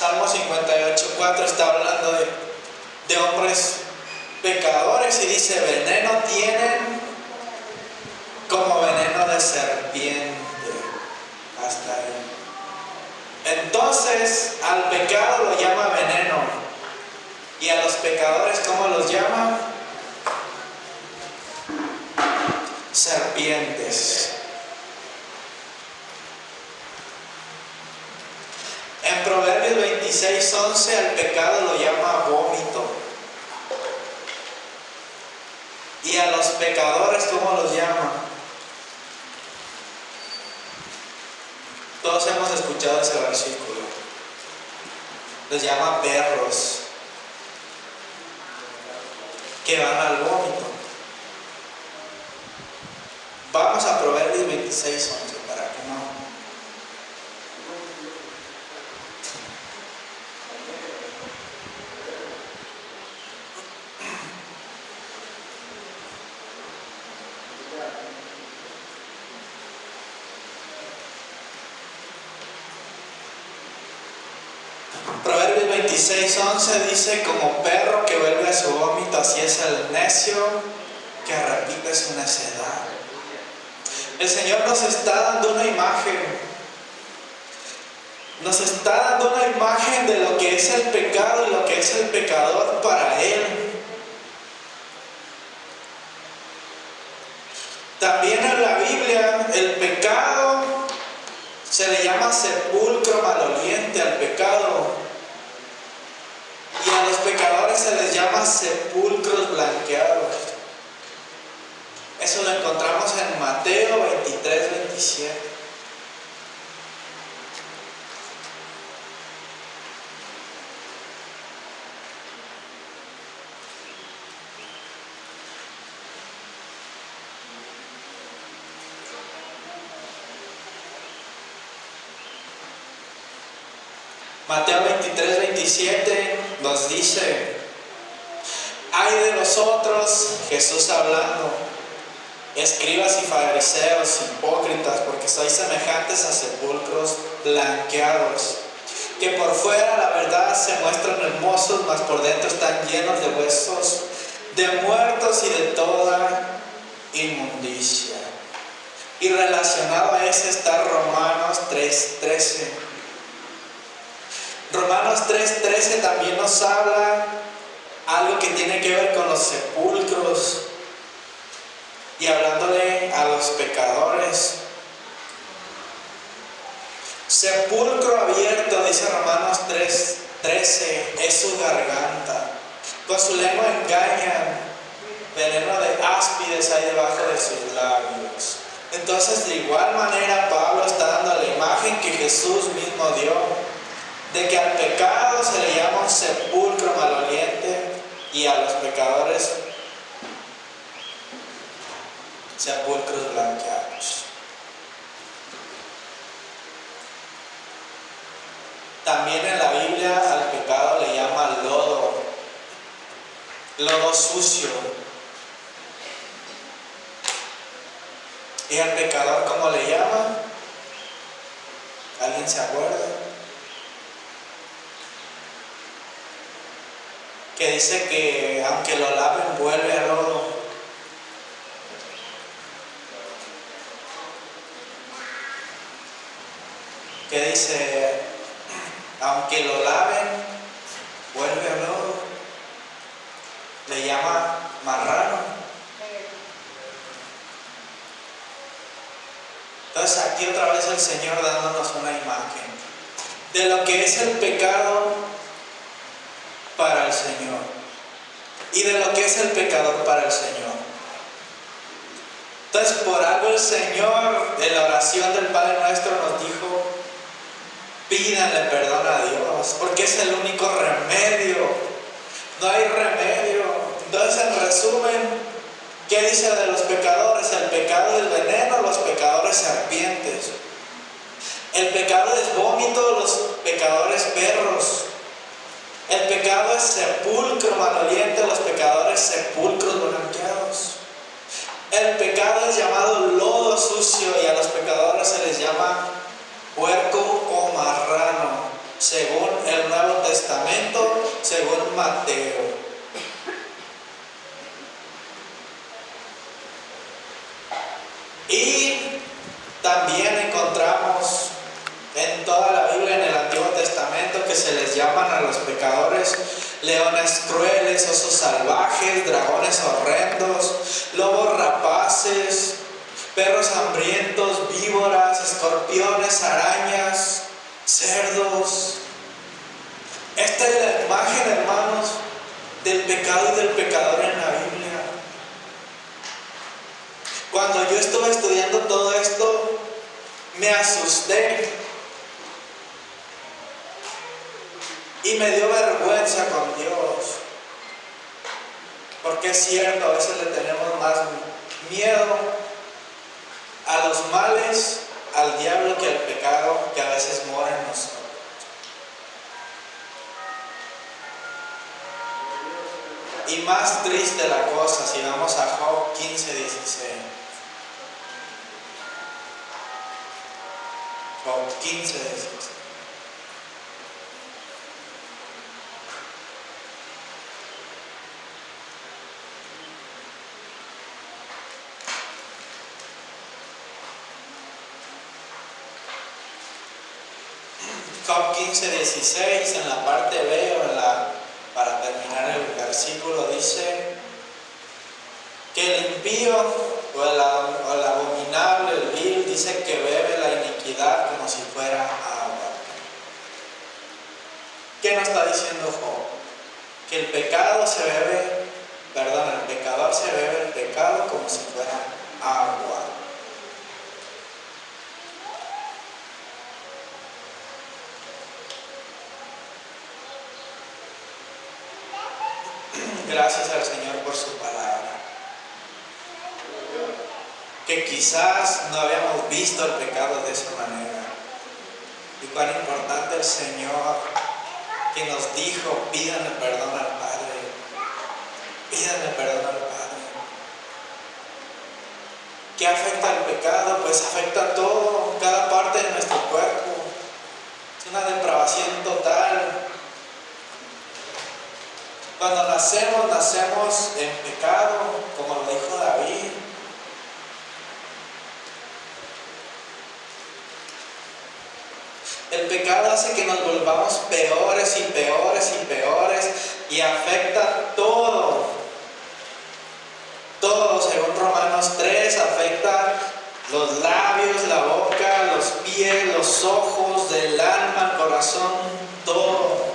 Salmo 58:4 está hablando de hombres pecadores y dice: veneno tienen como veneno de serpiente. Hasta ahí. Entonces al pecado lo llama veneno, y a los pecadores, ¿cómo los llama? Serpientes. En Proverbios 26:11 al pecado lo llama vómito. Y a los pecadores, ¿cómo los llama? Todos hemos escuchado ese versículo. Los llama perros, que van al vómito. Vamos a Proverbios 26:11 para que no. Proverbios 26:11 dice: como perro que vuelve a su vómito, así es el necio que repite su necedad. El Señor nos está dando una imagen. Nos está dando una imagen de lo que es el pecado y lo que es el pecador para Él. También en la Biblia, el pecado se le llama sepulcro maloliente al pecado. Y a los pecadores se les llama sepulcros blanqueados. Eso lo encontramos en Mateo 23:27. Mateo 23:27 nos dice: ay de vosotros, Jesús hablando, escribas y fariseos, hipócritas, porque sois semejantes a sepulcros blanqueados, que por fuera la verdad se muestran hermosos, mas por dentro están llenos de huesos, de muertos y de toda inmundicia. Y relacionado a ese está Romanos 3:13. Romanos 3:13 también nos habla algo que tiene que ver con los sepulcros, y hablándole a los pecadores. Sepulcro abierto, dice Romanos 3:13, es su garganta. Con su lengua engañan, veneno de áspides hay debajo de sus labios. Entonces, de igual manera, Pablo está dando la imagen que Jesús mismo dio, de que al pecado se le llama un sepulcro maloliente y a los pecadores sepulcros blanqueados. También en la Biblia al pecado le llama lodo, lodo sucio. ¿Y al pecador cómo le llama? ¿Alguien se acuerda? Que dice que aunque lo laven vuelve a lodo. Que dice, aunque lo laven vuelve a lodo. Le llama marrano. Entonces aquí otra vez el Señor dándonos una imagen de lo que es el pecado para el Señor y de lo que es el pecador para el Señor. Entonces, por algo el Señor en la oración del Padre Nuestro nos dijo: pídanle perdón a Dios, porque es el único remedio. No hay remedio. Entonces, en resumen, ¿qué dice de los pecadores? El pecado es veneno, los pecadores serpientes. El pecado es vómito, los pecadores perros. El pecado es sepulcro maloliente, los pecadores sepulcros blanqueados. El pecado es llamado lodo sucio y a los pecadores se les llama puerco o marrano. según el Nuevo Testamento, según Mateo. Y también encontramos en toda la Biblia, en el Antiguo Testamento, que se les llaman a los pecadores leones crueles, osos salvajes, dragones horrendos, lobos rapaces, perros hambrientos, víboras, escorpiones, arañas, cerdos. Esta es la imagen, hermanos, del pecado y del pecador en la Biblia. Cuando yo estuve estudiando todo esto, me asusté y me dio vergüenza con Dios, porque es cierto, a veces le tenemos más miedo a los males, al diablo, que al pecado que a veces mora en nosotros. Y más triste la cosa si vamos a Job 15:16. Job 15:16. Job 15:16, en la parte B o para terminar el versículo, dice que el impío o el abominable, el vil, dice que bebe la iniquidad como si fuera agua. ¿Qué nos está diciendo Job? Que el pecador se bebe el pecado como si fuera agua. Gracias al Señor por su palabra. Que quizás no habíamos visto el pecado de esa manera. Y cuán importante el Señor que nos dijo: pídanle perdón al Padre. Pídanle perdón al Padre. ¿Qué afecta el pecado? Pues afecta todo, cada parte de nuestro cuerpo. Es una depravación total. Cuando nacemos en pecado, como lo dijo David. El pecado hace que nos volvamos peores y peores y peores, y afecta todo. Todo, según Romanos 3, afecta los labios, la boca, los pies, los ojos, del alma, el corazón, todo.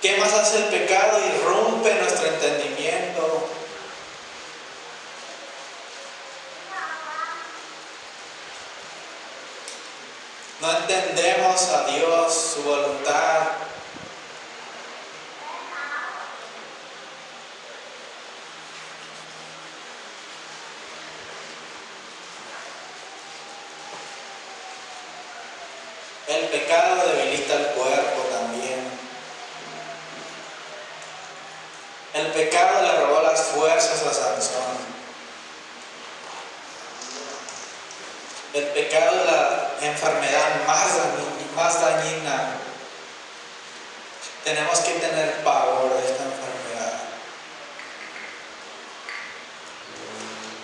¿Qué más hace el pecado? Irrumpe nuestro entendimiento. No entendemos a Dios, su voluntad. El pecado debilita el cuerpo también. El pecado le robó las fuerzas a Sansón. El pecado es la enfermedad más dañina. Tenemos que tener pavor de esta enfermedad.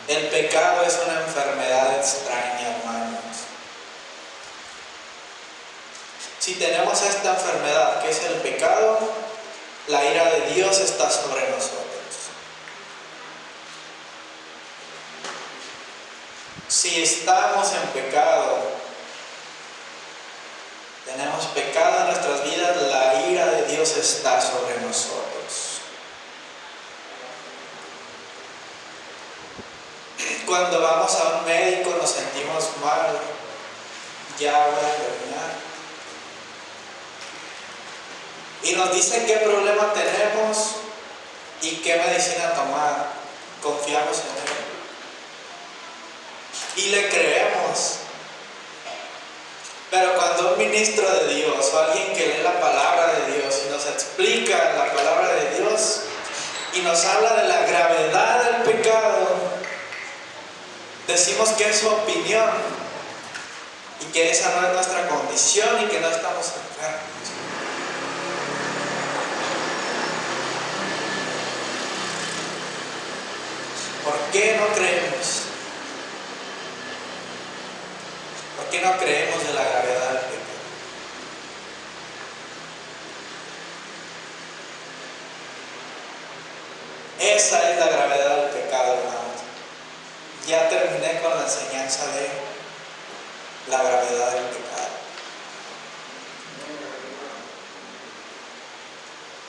El pecado es una enfermedad extraña, hermanos. Si tenemos esta enfermedad, que es el pecado, la ira de Dios está sobre nosotros. Si estamos en pecado, tenemos pecado en nuestras vidas, la ira de Dios está sobre nosotros. Cuando vamos a un médico nos sentimos mal, ya voy a terminar, y nos dice qué problema tenemos y qué medicina tomar. Confiamos en Él y le creemos. Pero cuando un ministro de Dios o alguien que lee la palabra de Dios y nos explica la palabra de Dios y nos habla de la gravedad del pecado, Decimos que es su opinión y que esa no es nuestra condición y que no estamos enfermos. ¿Por qué no creemos? ¿Por qué no creemos de la gravedad del pecado? Esa es la gravedad del pecado, hermanos. Ya terminé con la enseñanza de la gravedad del pecado.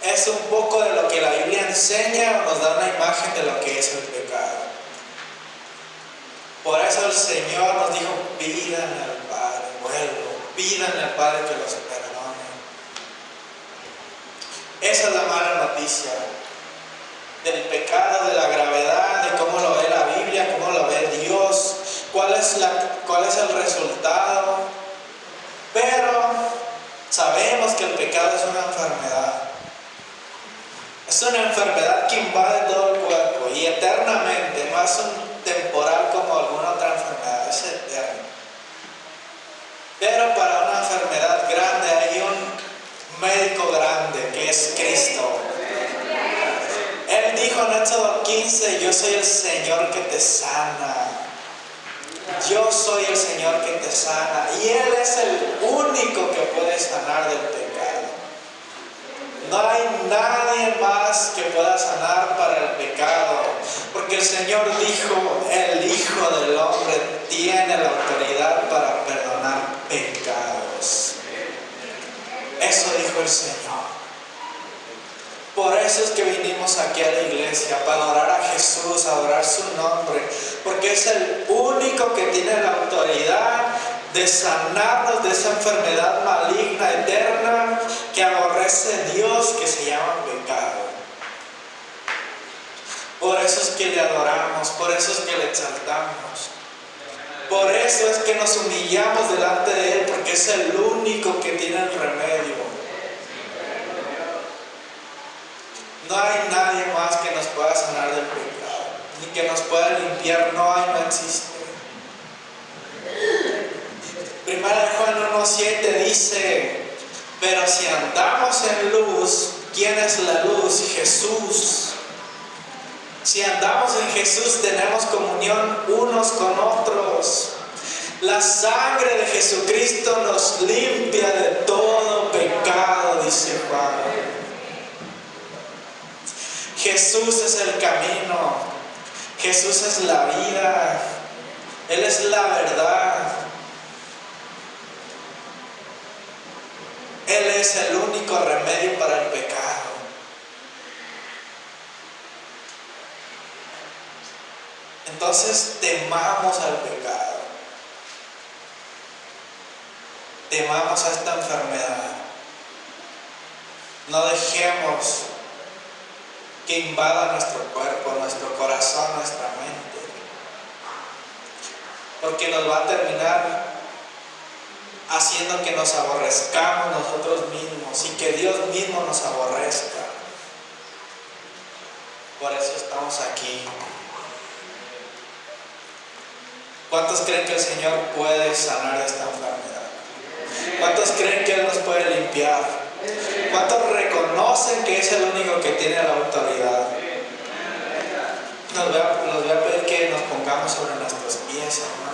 Es un poco de lo que la Biblia enseña o nos da una imagen de lo que es el pecado. Por eso el Señor nos dijo: pídanle al Padre, pídanle al Padre que los perdone. Esa es la mala noticia del pecado, de la gravedad, de cómo lo ve la Biblia, cómo lo ve Dios, cuál es el resultado. Pero sabemos que el pecado es una enfermedad. Es una enfermedad que invade todo el cuerpo y eternamente, no es un temporal como alguna otra enfermedad, es eterno. Pero para una enfermedad grande hay un médico grande que es Cristo. Él dijo en Éxodo 15: yo soy el Señor que te sana. Yo soy el Señor que te sana. Y Él es el único que puede sanar del pecado. No hay nadie más que pueda sanar para el pecado. Porque el Señor dijo: el Hijo del Hombre tiene la autoridad para perdonar pecados. Eso dijo el Señor. Por eso es que vinimos aquí a la iglesia, para adorar a Jesús, adorar su nombre, porque es el único que tiene la autoridad de sanarnos de esa enfermedad maligna, eterna, que aborrece Dios, que se llama pecado. Por eso es que le adoramos, por eso es que le exaltamos. Por eso es que nos humillamos delante de Él, porque es el único que tiene el remedio. No hay nadie más que nos pueda sanar del pecado, ni que nos pueda limpiar. No existe. Primera de Juan 1:7 dice: pero si andamos en luz, ¿quién es la luz? Jesús. Si andamos en Jesús, tenemos comunión unos con otros. La sangre de Jesucristo nos limpia de todo pecado, dice Juan. Jesús es el camino, Jesús es la vida, Él es la verdad, Él es el único remedio para el pecado. Entonces temamos al pecado, temamos a esta enfermedad, no dejemos que invada nuestro cuerpo, nuestro corazón, nuestra mente, porque nos va a terminar haciendo que nos aborrezcamos nosotros mismos y que Dios mismo nos aborrezca. Por eso estamos aquí. ¿Cuántos creen que el Señor puede sanar esta enfermedad? ¿Cuántos creen que Él nos puede limpiar? ¿Cuántos reconocen que es el único que tiene la autoridad? Los voy a pedir que nos pongamos sobre nuestros pies, hermanos.